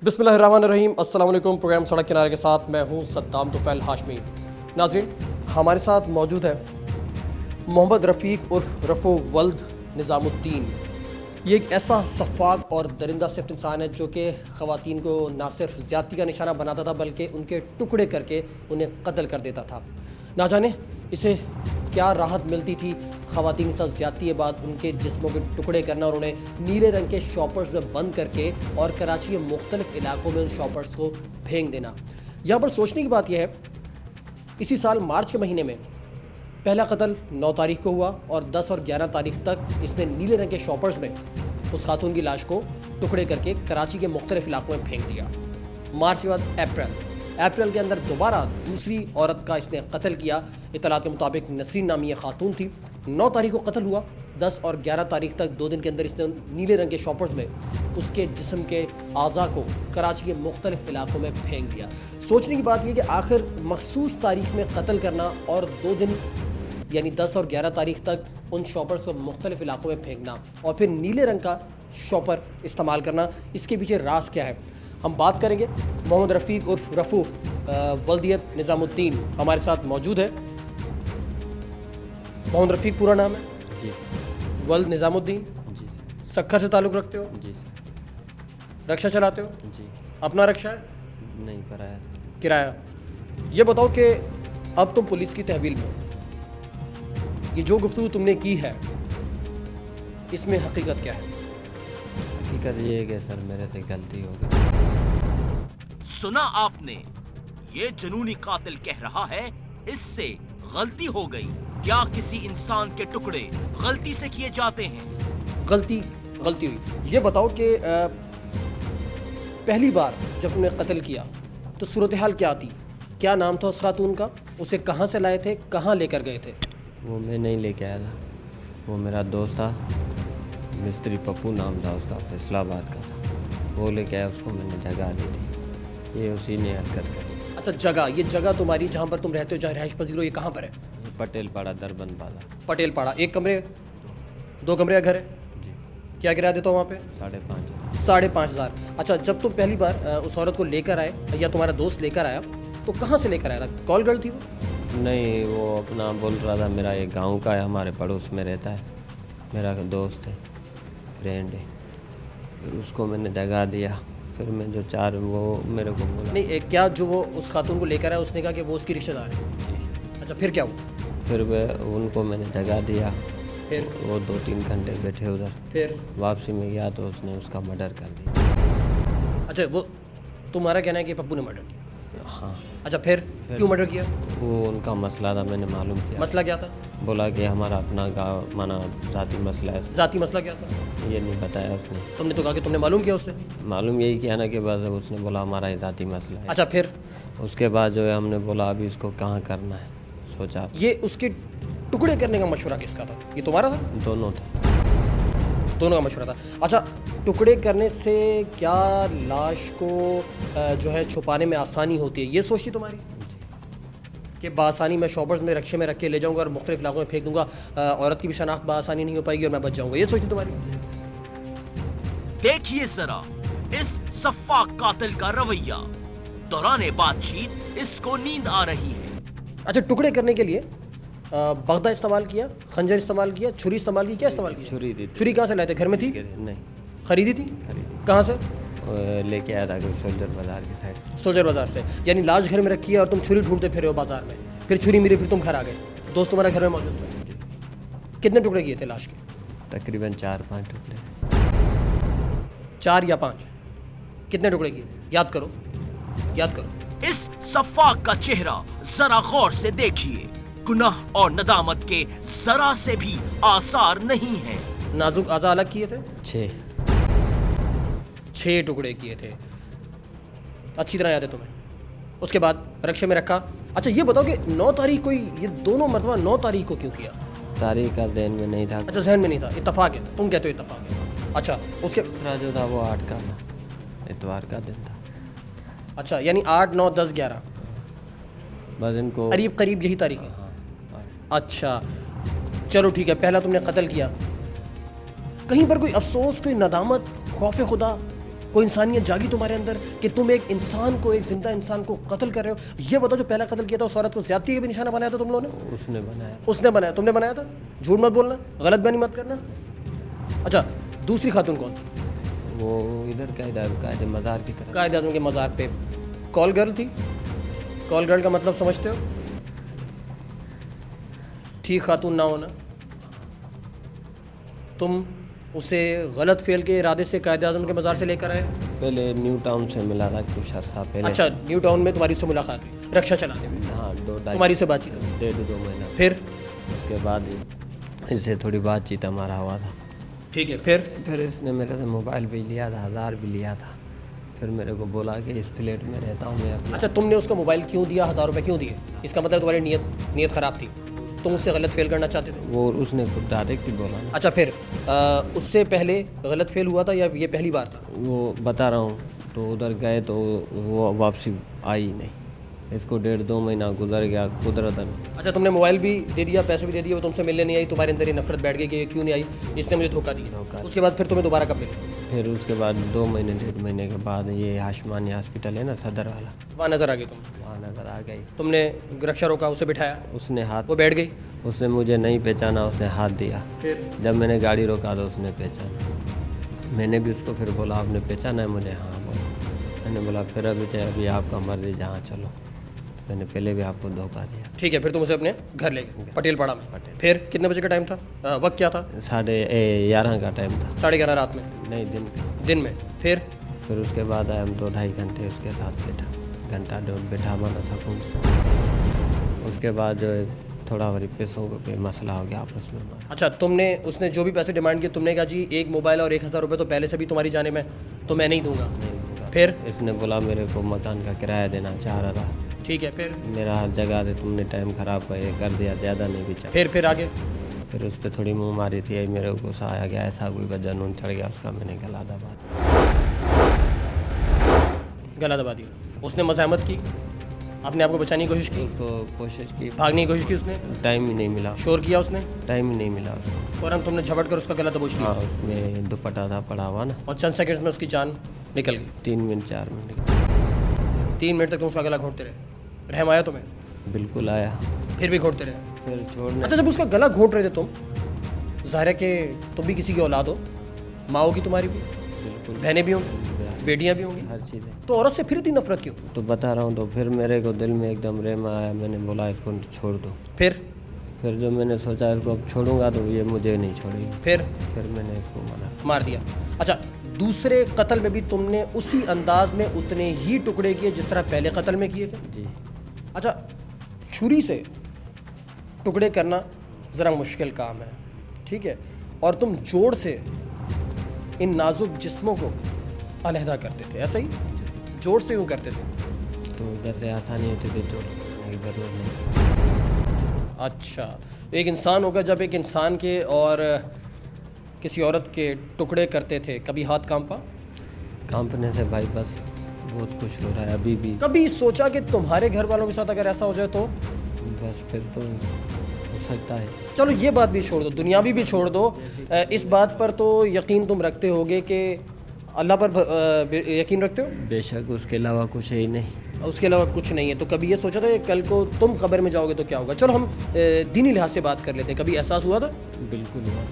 बिस्मिल्लाहिर्रहमानिर्रहीम। अस्सलाम वालेकुम। प्रोग्राम सड़क किनारे के साथ मैं हूं सद्दाम तुफैल हाशमी। नाज़रीन, हमारे साथ मौजूद है मोहम्मद रफ़ीक उर्फ रफ़ो वल्द निज़ामुद्दीन। ये एक ऐसा सफ़ाक और दरिंदा सिफ्त इंसान है जो कि ख़वातीन को ना सिर्फ ज़्यादती का निशाना बनाता था बल्कि उनके टुकड़े करके उन्हें कत्ल कर देता था। ना जाने इसे क्या राहत मिलती थी ख़वातीन के साथ ज़्यादती के बाद उनके जिस्मों के टुकड़े करना और उन्हें नीले रंग के शॉपर्स में बंद करके और कराची के मुख्तलिफ इलाकों में उन शॉपर्स को फेंक देना। यहाँ पर सोचने की बात यह है, इसी साल मार्च के महीने में पहला कत्ल 9 तारीख को हुआ और 10 और 11 तारीख तक इसने नीले रंग के शॉपर्स में उस खातून की लाश को टुकड़े करके कराची के मुख्तलिफ इलाकों में फेंक दिया। मार्च के बाद अप्रैल के अंदर दोबारा दूसरी औरत का इसने कत्ल किया। इत्तलात के मुताबिक नसरीन नामी ये खातून थी। 9 तारीख को कत्ल हुआ। 10 और 11 तारीख तक 2 दिन के अंदर इसने नीले रंग के शॉपर्स में उसके जिस्म के आज़ा को कराची के मुख्तलिफ इलाकों में फेंक दिया। सोचने की बात यह कि आखिर मखसूस तारीख में कत्ल करना और 2 दिन यानी 10 और 11 तारीख तक उन शॉपर्स को मुख्तलिफ इलाकों में फेंकना और फिर नीले रंग का शॉपर इस्तेमाल करना, इसके पीछे राज क्या है, हम बात करेंगे। मोहम्मद रफ़ीक उर्फ रफ़ू वल्दियत निज़ामुद्दीन हमारे साथ मौजूद है। मोहम्मद रफ़ीक पूरा नाम है जी। वल्द निज़ामुद्दीन जी सक्खर से ताल्लुक़ रखते हो? जी रक्षा चलाते हो? जी। अपना रक्षा है? नहीं कराया। किराया? ये बताओ कि अब तुम पुलिस की तहवील में हो, ये जो गुफ्तगू तुमने की है इसमें हकीकत क्या है? हकीकत ये है कि सर मेरे से गलती हो गई। सुना आपने, ये जुनूनी कातिल कह रहा है इससे गलती हो गई। क्या किसी इंसान के टुकड़े गलती से किए जाते हैं? गलती हुई। ये बताओ कि पहली बार जब तुमने कत्ल किया तो सूरत हाल क्या थी? क्या नाम था उस खातून का? उसे कहाँ से लाए थे, कहाँ लेकर गए थे? वो मैं नहीं लेके आया था, वो मेरा दोस्त था, मिस्त्री पप्पू नाम था उसका, फैसलाबाद का था। वो लेके आया, उसको मैंने जगह दी थी, ये उसी ने हरकत करी। अच्छा, जगह, ये जगह तुम्हारी जहाँ पर तुम रहते हो, जहाँ रिहाइश पजीरो, ये कहाँ पर है? ये पटेल पाड़ा दरबंद बाज़ार। पटेल पाड़ा। 1 कमरे 2 कमरे का घर है? जी। क्या किराया देता हो वहाँ पे? 5,500। 5,500। अच्छा, जब तुम पहली बार उस औरत को लेकर आए या तुम्हारा दोस्त लेकर आया तो कहाँ से लेकर आया था? कॉल गर्ल थी वो? नहीं, वो अपना बोल रहा था मेरा एक गांव का है, हमारे पड़ोस में रहता है, मेरा दोस्त है, फ्रेंड है। फिर उसको मैंने जगह दिया, फिर मैं जो वो मेरे को बोला नहीं, क्या जो वो उस खातून को लेकर आया उसने कहा कि वो उसकी रिश्तेदार है? अच्छा, फिर क्या हुआ? फिर उनको मैंने जगह दिया, फिर वो 2-3 घंटे बैठे उधर, फिर वापसी में गया तो उसने उसका मर्डर कर दिया। अच्छा, वो तुम्हारा कहना है कि पप्पू ने मर्डर किया? हाँ। अच्छा, फिर क्यों मर्डर किया? वो उनका मसला था, मैंने मालूम किया। मसला क्या था? बोला कि हमारा अपना गाँव माना ज़ाती मसला है। ज़ाती मसला क्या था? ये नहीं बताया उसने। तुमने तो कहा कि तुमने मालूम किया उससे। मालूम यही किया ना कि बस उसने बोला हमारा ये ज़ाती मसला है। अच्छा, फिर उसके बाद जो है हमने बोला अभी इसको कहाँ करना है, सोचा। ये उसके टुकड़े करने का मशवरा किसका था? ये तुम्हारा था? दोनों थे। दोनों का मशवरा था। अच्छा, टुकड़े करने से क्या लाश को जो है छुपाने में आसानी होती है, ये सोची तुम्हारी कि बासानी मैं शॉपर्स में रक्षे में रख के ले जाऊंगा और मुख्तलिफ इलाकों में फेंक दूंगा, औरत की भी शनाख्त बासानी नहीं हो पाएगी और मैं बच जाऊंगा, ये सोची तुम्हारी? देखिए जरा इस सफ़ाक कातिल का रवैया। दौराने बातचीत इसको नींद आ रही है। अच्छा, टुकड़े करने के लिए बगदा इस्तेमाल किया, खंजर इस्तेमाल किया, छुरी इस्तेमाल की, क्या इस्तेमाल किया? छुरी दी थी। छुरी कहाँ से लाए थे? घर में थी? नहीं, खरीदी थी? खरीदी। कहाँ से? लेके आया था कोई सोल्जर बाजार की साइड से। सोल्जर बाजार से। यानी लाश घर में रखी है और तुम छुरी ढूंढते फिर रहे हो बाजार में, फिर छुरी मिली, फिर तुम घर आ गए, दोस्त तुम्हारा घर में मौजूद था। कितने टुकड़े किए थे लाश के? तकरीबन 4-5 टुकड़े। 4 या 5? कितने टुकड़े किए? याद करो, याद करो। इस सफ़ाक का चेहरा जरा गौर से देखिए। गुनाह और नदामत के जरा से भी आसार नहीं है। नाजुक आज़ा अलग किए थे? 6 टुकड़े किए थे। अच्छी तरह याद है तुम्हें? उसके बाद रक्षे में रखा। अच्छा, ये बताओ कि 9 तारीख को ये दोनों मरतबा 9 तारीख को क्यों किया? तारीख का दिन में नहीं था। अच्छा, जहन में नहीं था, इत्तफाक है, तुम कहते हो इत्तफाक है। अच्छा, उसके दूसरा जो था वो 8 का था, इतवार का दिन था। अच्छा, यानी 8, 9, 10, 11 बस इनको करीब करीब यही तारीख है। हाँ। अच्छा, चलो ठीक है, पहला तुमने कत्ल किया, कहीं पर कोई अफसोस, कोई नदामत, खौफ खुदा, कोई इंसानियत जागी तुम्हारे अंदर कि तुम एक इंसान को, एक जिंदा इंसान को कत्ल कर रहे हो? ये बताओ, जो पहला कत्ल किया था उस औरत को ज्यादती का भी निशाना बनाया था तुम लोगों ने? उसने बनाया। उसने बनाया, तुमने बनाया था? झूठ मत बोलना, गलत बयानी मत करना। अच्छा, दूसरी खातून कौन? वो इधर कायदे मज़ार की तरफ। कायद आज़म के मज़ार पे कॉल गर्ल थी। कॉल गर्ल का मतलब समझते हो? ठीक खातून ना होना। तुम उसे गलत फेल के इरादे से कायद आज़म के मज़ार से लेकर आए? पहले न्यू टाउन से मिला था कुछ अर्सा पहले। अच्छा, न्यू टाउन में तुम्हारी से मुलाकात हुई रक्षा चलाने में? हाँ, 2-2.5 तुम्हारी से बातचीत हुई? 1.5-2 महीना। फिर? उसके बाद इससे थोड़ी बातचीत हमारा हुआ था। ठीक है, फिर इसने मेरे से मोबाइल भी लिया था, 1000 भी लिया था। फिर मेरे को बोला कि इस फ्लैट में रहता हूँ मैं अपना। अच्छा, तुमने उसको मोबाइल क्यों दिया, 1000 रुपये क्यों दिए? इसका मतलब तुम्हारी नीयत ख़राब थी, तुम उससे गलत फेल करना चाहते थे? वो उसने खुद डायरेक्ट ही बोला ना। अच्छा, फिर उससे पहले गलत फेल हुआ था या ये पहली बार था? वो बता रहा हूँ, तो उधर गए तो वो वापसी आई नहीं। इसको 1.5-2 महीना गुजर गया कुदरतन। अच्छा, तुमने मोबाइल भी दे दिया, पैसे भी दे दिए, वो तुमसे मिलने नहीं आई, तुम्हारे अंदर ये नफरत बैठ गई कि ये क्यों नहीं आई, इसने मुझे धोखा दिया। उसके बाद फिर तुम्हें दोबारा कब मिले? फिर उसके बाद 2 महीने 1.5 महीने के बाद ये हाशमानी हॉस्पिटल है ना, सदर वाला, वहाँ नज़र आ गई तुम? वहाँ नज़र आ गई। तुमने रक्षा रोका, उसे बिठाया, उसने हाथ, वो बैठ गई? उसने मुझे नहीं पहचाना, उसने हाथ दिया। फिर जब मैंने गाड़ी रोका तो उसने पहचाना। मैंने भी उसको फिर बोला, आपने पहचाना है मुझे? हाँ बोला। मैंने बोला फिर अभी आपका मर्जी, जहाँ चलो। मैंने पहले भी आपको धोखा दिया। ठीक है, फिर तुम उसे अपने घर ले गए पटेल पाड़ा में। फिर कितने बजे का टाइम था, वक्त क्या था? 11:30 का टाइम था। 11:30 रात में? नहीं, दिन में। फिर उसके बाद आए हम तो 2.5 घंटे उसके साथ बैठा, घंटा 1.5 बैठा बना सकूँ। उसके बाद जो है थोड़ा बड़ी पैसों पे मसला हो गया आपस में। अच्छा, तुमने, उसने जो भी पैसे डिमांड किए, तुमने कहा जी एक मोबाइल और 1000 रुपये तो पहले से भी तुम्हारी जाने में, तो मैं नहीं दूंगा। फिर इसने बोला मेरे को मकान का किराया देना चाह रहा था। ठीक है, फिर मेरा हर जगह से तुमने टाइम ख़राब कर दिया, ज़्यादा नहीं बिचा। फिर आगे? फिर उस पर थोड़ी मुँह मारी थी, मेरे को गुस्सा आया गया, ऐसा कोई वजह नून चढ़ गया उसका, मैंने गला दबा दिया। उसने मज़ाहमत की, आपने आपको बचाने की कोशिश की? उसको कोशिश की, भागने की कोशिश की उसने? टाइम ही नहीं मिला। शोर किया उसने? टाइम ही नहीं मिला उसको। फौरन तुमने झपट कर उसका गला दबोच लिया? हाँ, उसमें दुपट्टा था पड़ा हुआ ना, और चंद सेकंड्स में उसकी जान निकल गई? 3 मिनट 4 मिनट। 3 मिनट तक तुम उसका गला घोंटते रहे? रहम आया तुम्हें? बिल्कुल आया। फिर भी घोंटते रहे? फिर छोड़ने। अच्छा, जब उसका गला घोंट रहे थे तुम, ज़ाहिर है कि तुम भी किसी की औलाद हो, माँ होगी तुम्हारी भी, बिल्कुल, बहनें भी होंगी, बेटियाँ भी होंगी, हर चीज़ है। तो औरत से फिर इतनी नफरत क्यों? तो बता रहा हूँ, तो फिर मेरे को दिल में एकदम रहम आया, मैंने बोला इसको छोड़ दो। फिर जो मैंने सोचा इसको अब छोड़ूंगा तो ये मुझे नहीं छोड़ेगी। फिर मैंने इसको मार दिया। अच्छा, दूसरे कत्ल में भी तुमने उसी अंदाज में उतने ही टुकड़े किए जिस तरह पहले कत्ल में किए थे? जी। अच्छा, छुरी से टुकड़े करना ज़रा मुश्किल काम है, ठीक है, और तुम जोड़ से इन नाजुक जिस्मों को अलहदा करते थे, ऐसा ही जोड़ से यूँ करते थे? तो उधर से आसानी होती थी, तो जरूरत नहीं। अच्छा, एक इंसान होगा जब एक इंसान के और किसी औरत के टुकड़े करते थे, कभी हाथ कांपा? कांपने से भाई बस बहुत खुश हो रहा है अभी भी। कभी सोचा कि तुम्हारे घर वालों के साथ अगर ऐसा हो जाए तो? बस फिर तो हो सकता है। चलो ये बात भी छोड़ दो, दुनियावी भी छोड़ दो, इस बात पर तो यकीन तुम रखते होगे कि अल्लाह पर यकीन रखते हो? बेशक, उसके अलावा कुछ है ही नहीं। उसके अलावा कुछ नहीं है। तो कभी ये सोचा था कि कल को तुम कब्र में जाओगे तो क्या होगा? चलो हम दीनी लिहाज से बात कर लेते हैं, कभी एहसास हुआ था? बिल्कुल हुआ।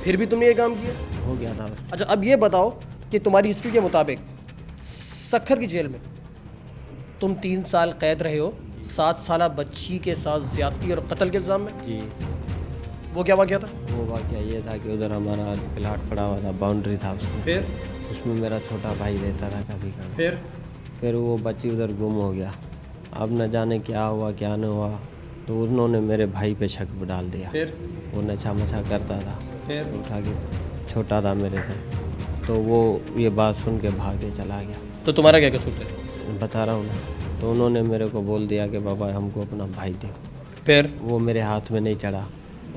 फिर भी तुमने ये काम किया? हो गया था। अच्छा, अब ये बताओ कि तुम्हारी हिस्ट्री के मुताबिक सक्खर की जेल में तुम 3 साल कैद रहे हो 7 साला बच्ची के साथ ज्यादती और कत्ल के इल्ज़ाम में। जी। वो क्या वाक़या था? वो वाक़या ये था कि उधर हमारा प्लाट पड़ा हुआ था, बाउंड्री था उसमें। फिर उसमें मेरा छोटा भाई रहता था कभी कभी। फिर वो बच्ची उधर गुम हो गया। अब न जाने क्या हुआ क्या न हुआ, तो उन्होंने मेरे भाई पे शक डाल दिया। फिर वो नशा मशा करता था, फिर उठा के, छोटा था मेरे से, तो वो ये बात सुन के भाग के चला गया। तो तुम्हारा क्या कसूर है? बता रहा हूँ ना। तो उन्होंने मेरे को बोल दिया कि बाबा हमको अपना भाई दो। फिर वो मेरे हाथ में नहीं चढ़ा,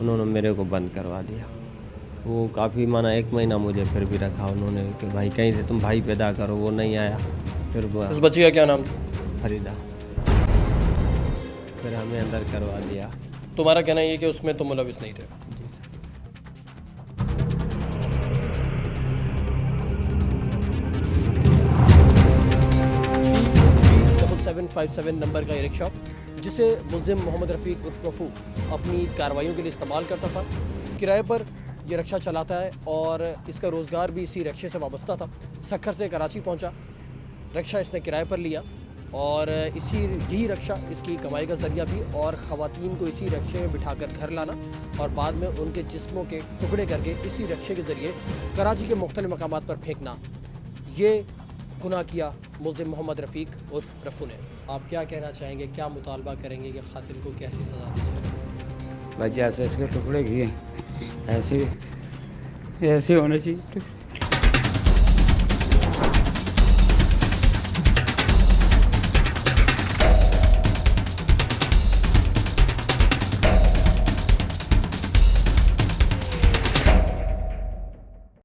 उन्होंने मेरे को बंद करवा दिया। वो काफ़ी माना 1 महीना मुझे फिर भी रखा उन्होंने कि भाई कहीं से तुम भाई पैदा करो, वो नहीं आया। फिर वो उस बच्ची का क्या नाम था? फरीदा। फिर हमें अंदर करवा दिया। तुम्हारा कहना ये कि उसमें तुम मुलविस नहीं थे? 757 नंबर का ये रिक्शा जिसे मुलजिम मोहम्मद रफ़ीक उर्फ रफ़ू अपनी कार्रवाइयों के लिए इस्तेमाल करता था। किराए पर ये रिक्शा चलाता है और इसका रोज़गार भी इसी रिक्शे से वाबस्ता था। सक्खर से कराची पहुंचा, रिक्शा इसने किराए पर लिया और यही रिक्शा इसकी कमाई का ज़रिया भी, और ख़वातीन को इसी रिक्शे में बिठाकर घर लाना और बाद में उनके जिस्मों के टुकड़े करके इसी रिक्शे के ज़रिए कराची के मुख्तलिफ मकामात पर फेंकना, ये गुनाह किया मुलजिम मोहम्मद रफ़ीक उर्फ रफ़ू ने। आप क्या कहना चाहेंगे, क्या मुतालबा करेंगे कि क़ातिल को कैसी सज़ा दी जाए? भाई जैसे इसके टुकड़े किए ऐसे होने चाहिए।